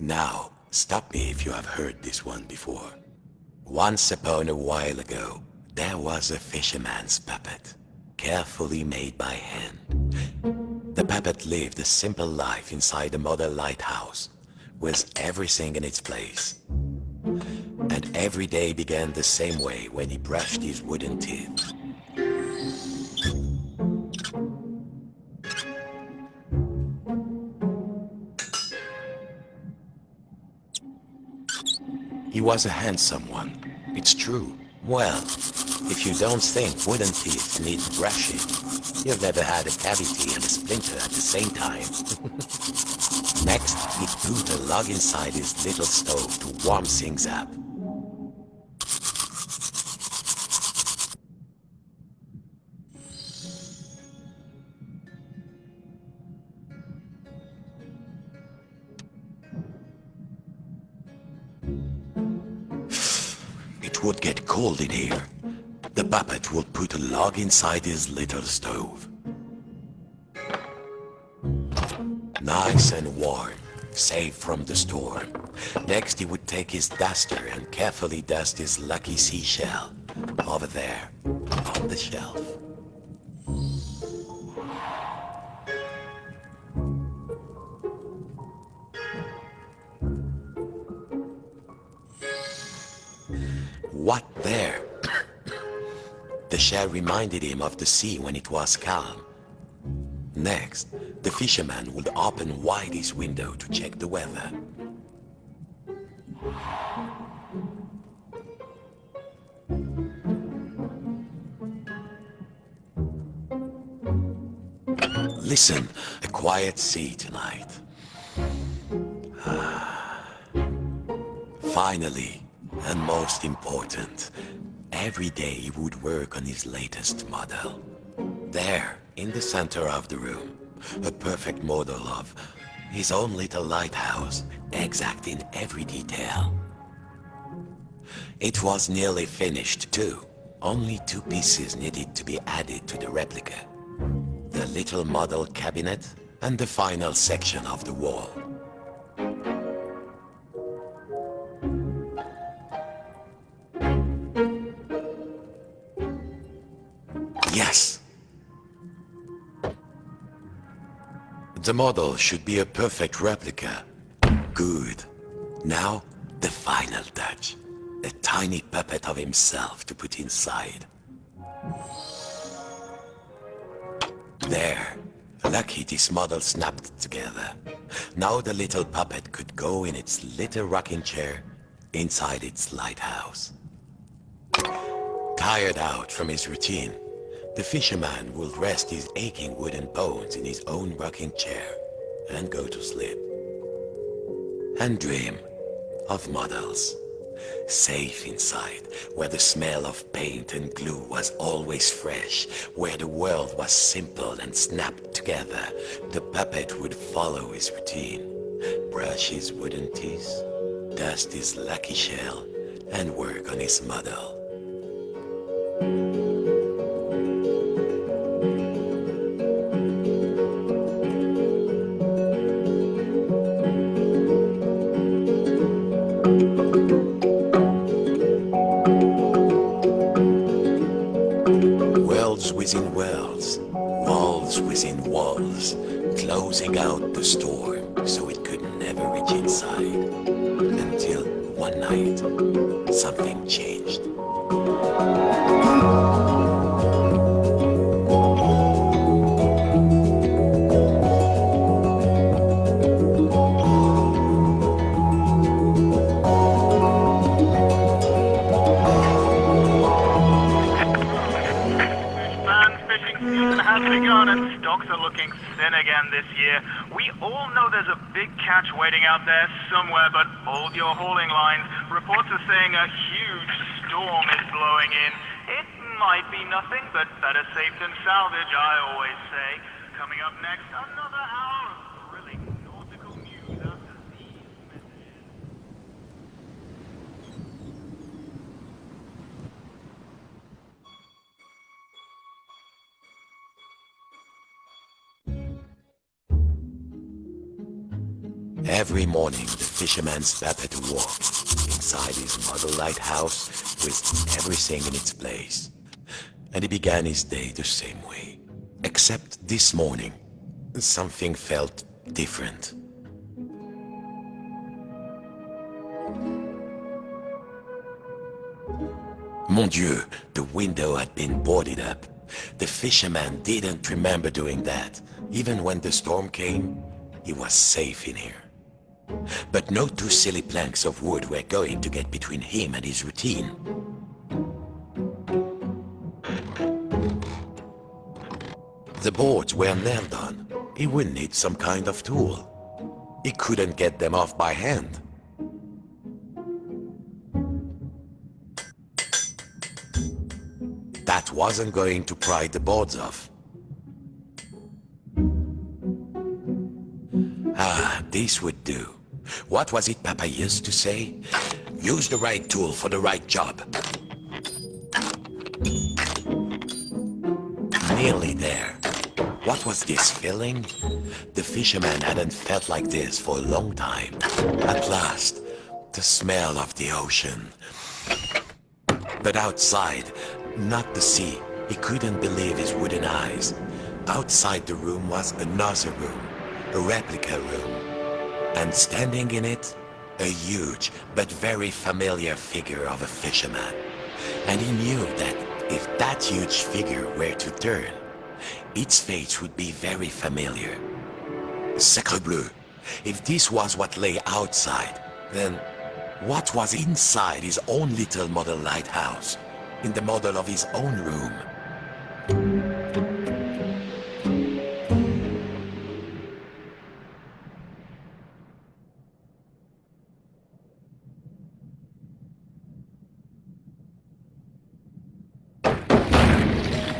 Now, stop me if you have heard this one before. Once upon a while ago, there was a fisherman's puppet, carefully made by hand. The puppet lived a simple life inside a model lighthouse, with everything in its place. And every day began the same way when he brushed his wooden teeth. He was a handsome one, it's true. Well, if you don't think wooden teeth need brushing, you've never had a cavity and a splinter at the same time. Next, he put a log inside his little stove to warm things up. It would get cold in here. The puppet would put a log inside his little stove. Nice and warm, safe from the storm. Next he would take his duster and carefully dust his lucky seashell over there on the shelf. What there? The shell reminded him of the sea when it was calm. Next, the fisherman would open wide his window to check the weather. Listen, a quiet sea tonight. Finally, and most important, every day he would work on his latest model. There, in the center of the room, a perfect model of his own little lighthouse, exact in every detail. It was nearly finished too. Only 2 pieces needed to be added to the replica. The little model cabinet and the final section of the wall. Yes! The model should be a perfect replica. Good. Now, the final touch. A tiny puppet of himself to put inside. There. Lucky this model snapped together. Now the little puppet could go in its little rocking chair inside its lighthouse. Tired out from his routine, the fisherman will rest his aching wooden bones in his own rocking chair and go to sleep. And dream of models. Safe inside, where the smell of paint and glue was always fresh, where the world was simple and snapped together, the puppet would follow his routine, brush his wooden teeth, dust his lucky shell, and work on his model. Worlds within worlds, walls within walls, closing out the storm so it could never reach inside. Until one night, something changed. Has begun and stocks are looking thin again this year. We all know there's a big catch waiting out there somewhere, but hold your hauling lines. Reports are saying a huge storm is blowing in. It might be nothing, but better safe than salvage, I always say. Coming up next, another hour of thrilling nautical news after these messages. Every morning, the fisherman started to walk inside his model lighthouse with everything in its place. And he began his day the same way. Except this morning, something felt different. Mon Dieu, the window had been boarded up. The fisherman didn't remember doing that. Even when the storm came, he was safe in here. But no two silly planks of wood were going to get between him and his routine. The boards were nailed on. He would need some kind of tool. He couldn't get them off by hand. That wasn't going to pry the boards off. This would do. What was it Papa used to say? Use the right tool for the right job. Nearly there. What was this feeling? The fisherman hadn't felt like this for a long time. At last, the smell of the ocean. But outside, not the sea. He couldn't believe his wooden eyes. Outside the room was another room, a replica room. And standing in it, a huge but very familiar figure of a fisherman. And he knew that if that huge figure were to turn, its face would be very familiar. Sacre bleu! If this was what lay outside, then what was inside his own little model lighthouse? In the model of his own room?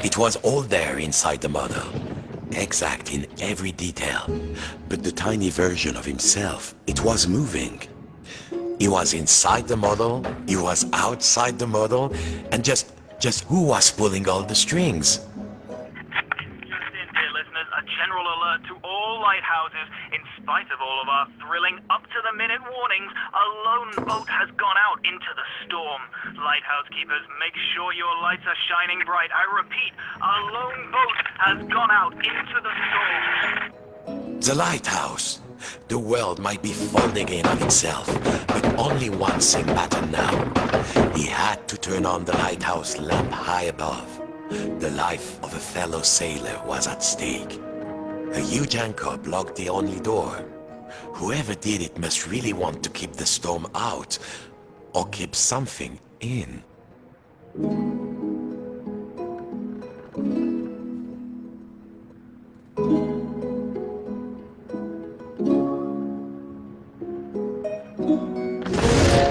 It was all there inside the model, exact in every detail. But the tiny version of himself, it was moving. He was inside the model, he was outside the model, and just who was pulling all the strings? Just in, dear listeners, a general alert to all lighthouses. In spite of all of our thrilling up-to-the-minute warnings, a lone boat has gone out into the storm. Lighthouse keepers, make sure your lights are shining bright. I repeat, a lone boat has gone out into the storm. The lighthouse. The world might be folding in on itself, but only one thing mattered now. He had to turn on the lighthouse lamp high above. The life of a fellow sailor was at stake. A huge anchor blocked the only door. Whoever did it must really want to keep the storm out, or keep something in.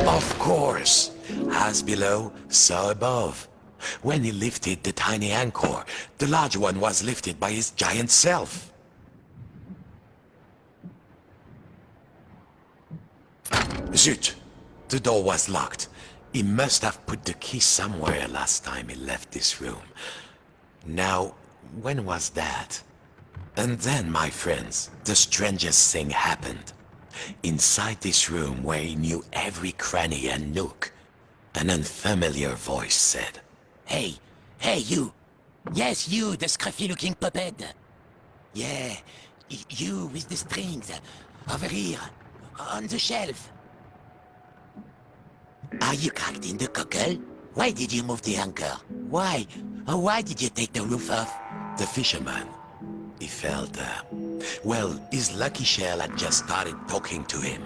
Of course, as below, so above. When he lifted the tiny anchor, the large one was lifted by his giant self. Zut! The door was locked. He must have put the key somewhere last time he left this room. Now, when was that? And then, my friends, the strangest thing happened. Inside this room where he knew every cranny and nook, an unfamiliar voice said, Hey, you! Yes, you, the scruffy-looking puppet! Yeah, you with the strings, over here, on the shelf. Are you cracked in the cockle? Why did you move the anchor? Why? Oh, why did you take the roof off? The fisherman. He felt, well, his lucky shell had just started talking to him,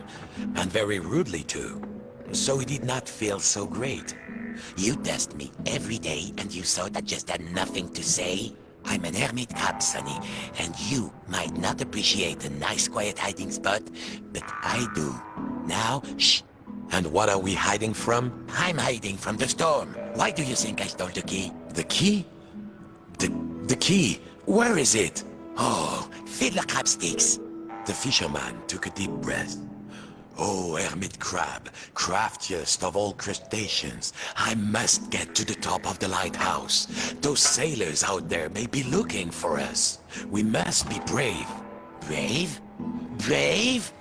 and very rudely too, so he did not feel so great. You test me every day and you thought I just had nothing to say? I'm an hermit crab, Sonny, and you might not appreciate a nice quiet hiding spot, but I do. Now, shh. And what are we hiding from? I'm hiding from the storm. Why do you think I stole the key? The key? The key? Where is it? Oh, fiddler crab sticks. The fisherman took a deep breath. Oh, hermit crab, craftiest of all crustaceans, I must get to the top of the lighthouse. Those sailors out there may be looking for us. We must be brave. Brave? Brave?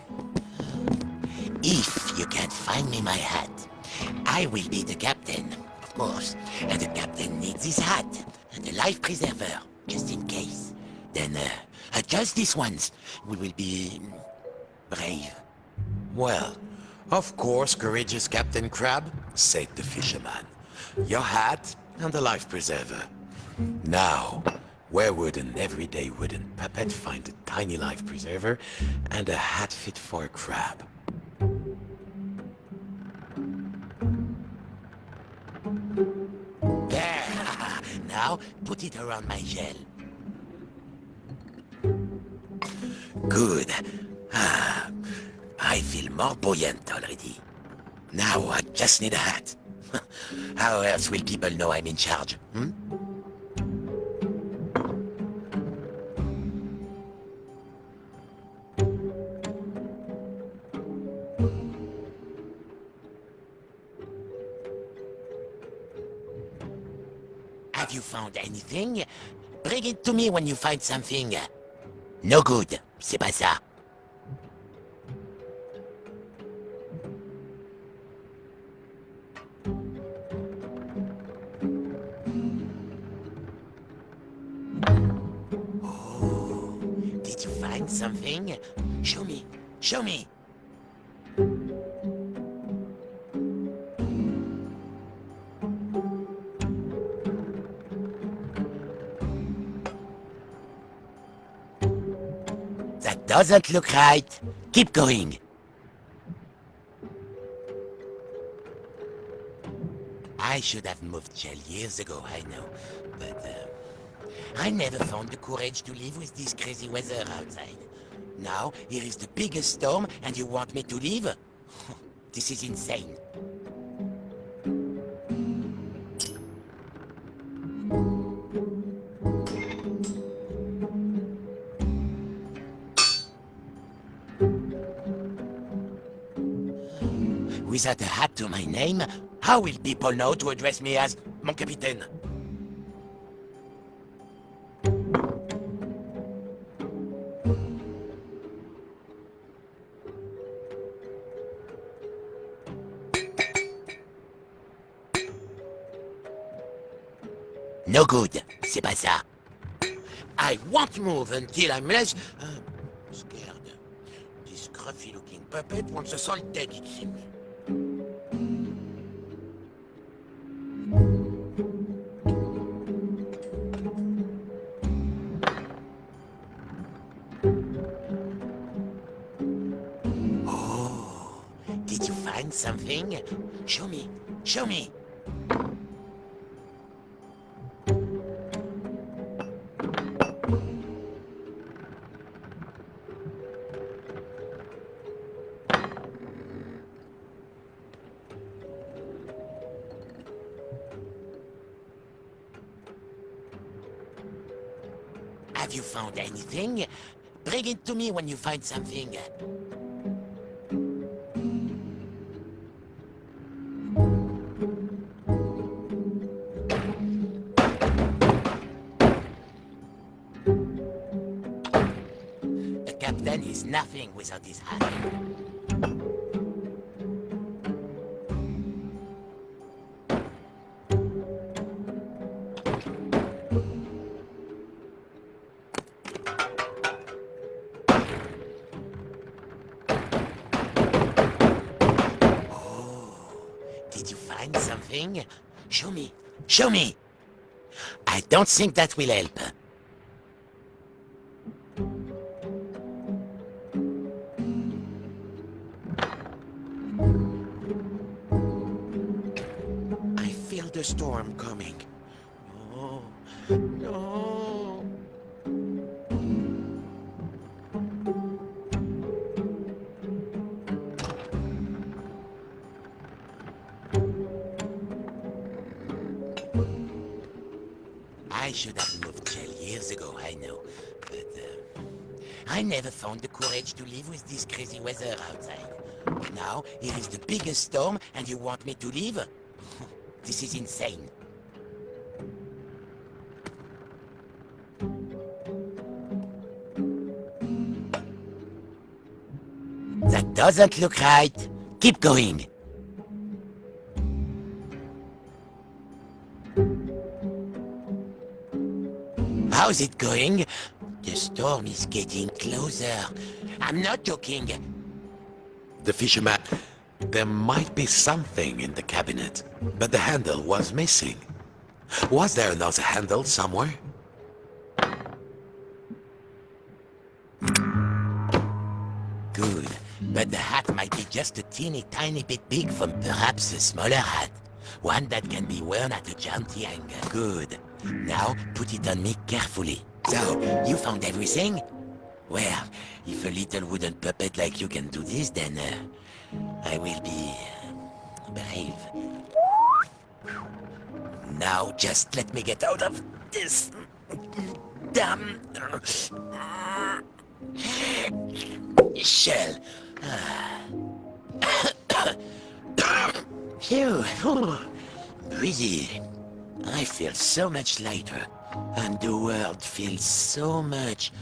find me my hat. I will be the captain, of course, and the captain needs his hat and a life preserver, just in case. Then, just this once, we will be brave. Well, of course, courageous Captain Crab, said the fisherman. Your hat and the life preserver. Now, where would an everyday wooden puppet find a tiny life preserver and a hat fit for a crab? There! Now, put it around my shell. Good. I feel more buoyant already. Now I just need a hat. How else will people know I'm in charge, hmm? Have you found anything? Bring it to me when you find something. No good, c'est pas ça. Oh, did you find something? Show me, show me. That doesn't look right. Keep going. I should have moved shell years ago, I know. But, I never found the courage to live with this crazy weather outside. Now, here is the biggest storm, and you want me to leave? This is insane. Without a hat to my name, how will people know to address me as mon capitaine? No good, c'est pas ça. I won't move until I'm less... scared. This scruffy-looking puppet wants us all dead, it seems. Oh, did you find something? Show me, show me. Have you found anything? Bring it to me when you find something. The captain is nothing without his hat. Did you find something? Show me, show me. I don't think that will help. I feel the storm coming. Oh, no. I should have moved shell years ago, I know. But, I never found the courage to live with this crazy weather outside. Now, here is the biggest storm, and you want me to leave? This is insane. That doesn't look right. Keep going. How's it going? The storm is getting closer. I'm not joking. The fisherman... There might be something in the cabinet, but the handle was missing. Was there another handle somewhere? Good, but the hat might be just a teeny tiny bit big for perhaps a smaller hat. One that can be worn at a jaunty angle. Good. Now put it on me carefully. So, you found everything? Well, if a little wooden puppet like you can do this, then I will be brave. Now just let me get out of this damn shell. Phew. Breathe. I feel so much lighter, and the world feels so much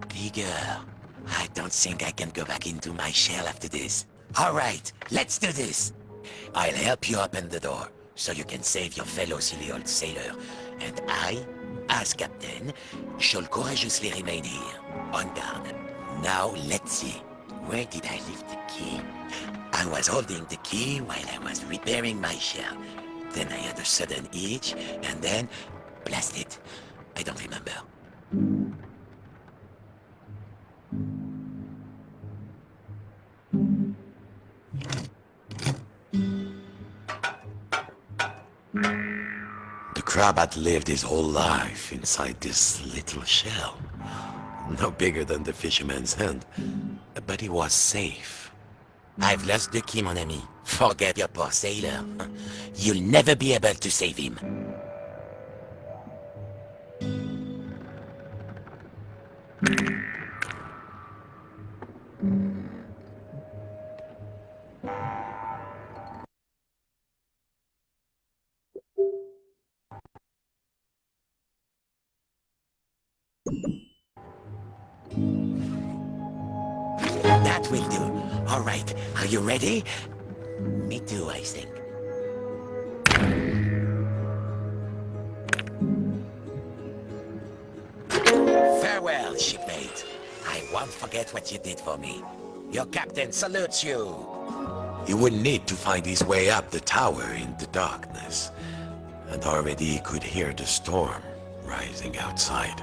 bigger. I don't think I can go back into my shell after this. All right, let's do this. I'll help you open the door, so you can save your fellow silly old sailor. And I, as captain, shall courageously remain here, on guard. Now, let's see. Where did I leave the key? I was holding the key while I was repairing my shell. Then I had a sudden itch, and then... blast it. I don't remember. The crab had lived his whole life inside this little shell. No bigger than the fisherman's hand, but he was safe. I've lost the key, mon ami. Forget your poor sailor. You'll never be able to save him. That will do. All right, are you ready? Me too, I think. Farewell, shipmate. I won't forget what you did for me. Your captain salutes you. He would need to find his way up the tower in the darkness, and already he could hear the storm rising outside.